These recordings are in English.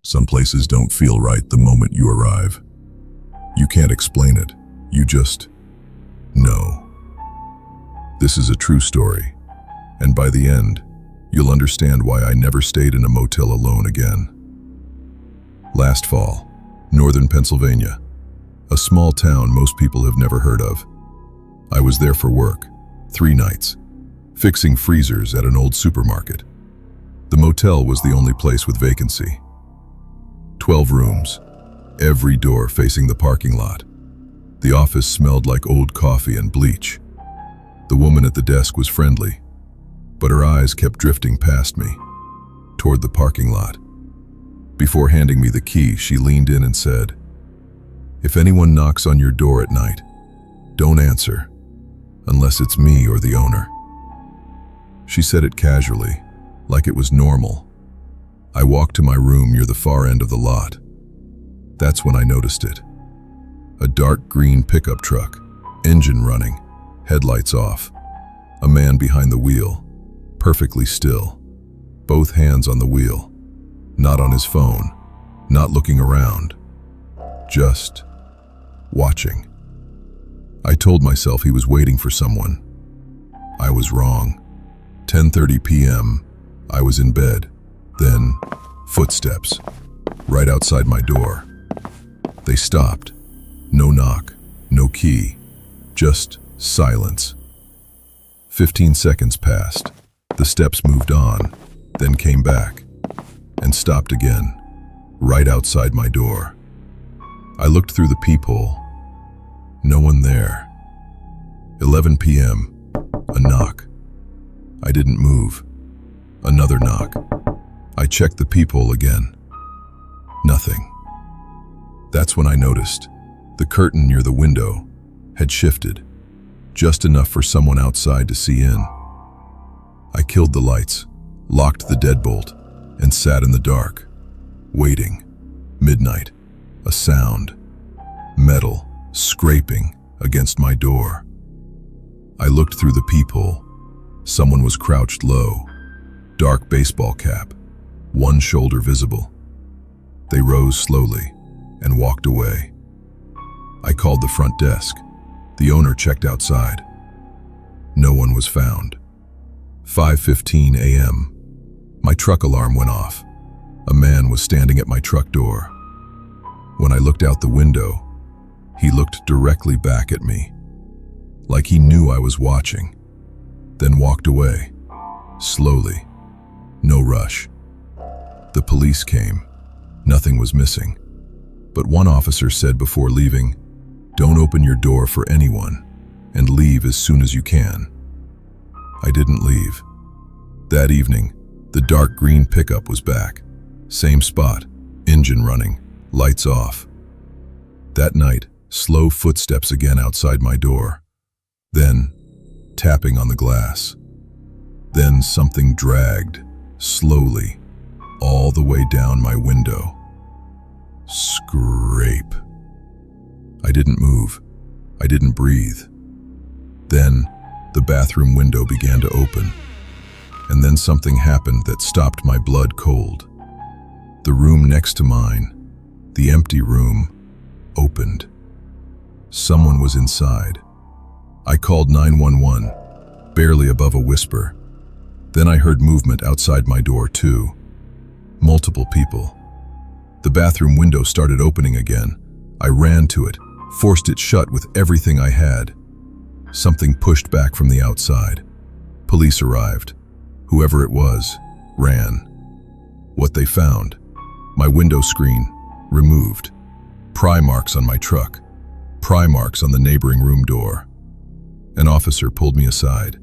Some places don't feel right the moment you arrive. You can't explain it. You just know. This is a true story, and by the end, you'll understand why I never stayed in a motel alone again. Last fall, northern Pennsylvania, a small town most people have never heard of. I was there for work, 3 nights, fixing freezers at an old supermarket. The motel was the only place with vacancy. 12 rooms, every door facing the parking lot. The office smelled like old coffee and bleach. The woman at the desk was friendly, but her eyes kept drifting past me, toward the parking lot. Before handing me the key, she leaned in and said, "If anyone knocks on your door at night, don't answer, unless it's me or the owner." She said it casually, like it was normal. I walked to my room near the far end of the lot. That's when I noticed it. A dark green pickup truck, engine running, headlights off. A man behind the wheel, perfectly still, both hands on the wheel, not on his phone, not looking around, just watching. I told myself he was waiting for someone. I was wrong. 10:30 p.m., I was in bed. Then, footsteps, right outside my door. They stopped. No knock, no key, just silence. 15 seconds passed. The steps moved on, then came back, and stopped again, right outside my door. I looked through the peephole. No one there. 11 p.m., a knock. I didn't move. Another knock. I checked the peephole again. Nothing. That's when I noticed the curtain near the window had shifted, just enough for someone outside to see in. I killed the lights, locked the deadbolt, and sat in the dark, waiting. Midnight. A sound. Metal scraping against my door. I looked through the peephole. Someone was crouched low, dark baseball cap, one shoulder visible. They rose slowly and walked away. I called the front desk. The owner checked outside. No one was found. 5:15 a.m. My truck alarm went off. A man was standing at my truck door. When I looked out the window, he looked directly back at me, like he knew I was watching, then walked away, slowly, no rush. The police came. Nothing was missing. But one officer said before leaving, "Don't open your door for anyone, and leave as soon as you can." I didn't leave. That evening, the dark green pickup was back. Same spot, engine running, lights off. That night, slow footsteps again outside my door. Then, tapping on the glass. Then something dragged, slowly, all the way down my window. Scrape. I didn't move. I didn't breathe. Then, the bathroom window began to open. And then something happened that stopped my blood cold. The room next to mine, the empty room, opened. Someone was inside. I called 911, barely above a whisper. Then I heard movement outside my door too. Multiple people. The bathroom window started opening again. I ran to it, forced it shut with everything I had. Something pushed back from the outside. Police arrived. Whoever it was, ran. What they found: my window screen, removed. Pry marks on my truck. Pry marks on the neighboring room door. An officer pulled me aside.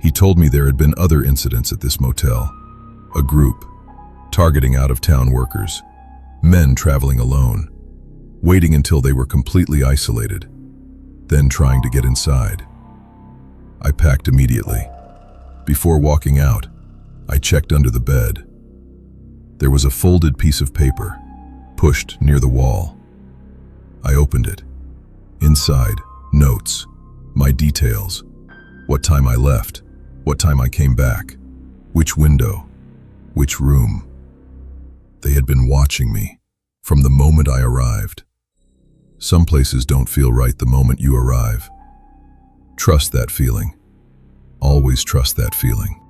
He told me there had been other incidents at this motel. A group, targeting out-of-town workers. Men traveling alone, waiting until they were completely isolated, then trying to get inside. I packed immediately. Before walking out, I checked under the bed. There was a folded piece of paper, pushed near the wall. I opened it. Inside, notes, my details, what time I left, what time I came back, which window, which room. They had been watching me from the moment I arrived. Some places don't feel right the moment you arrive. Trust that feeling. Always trust that feeling.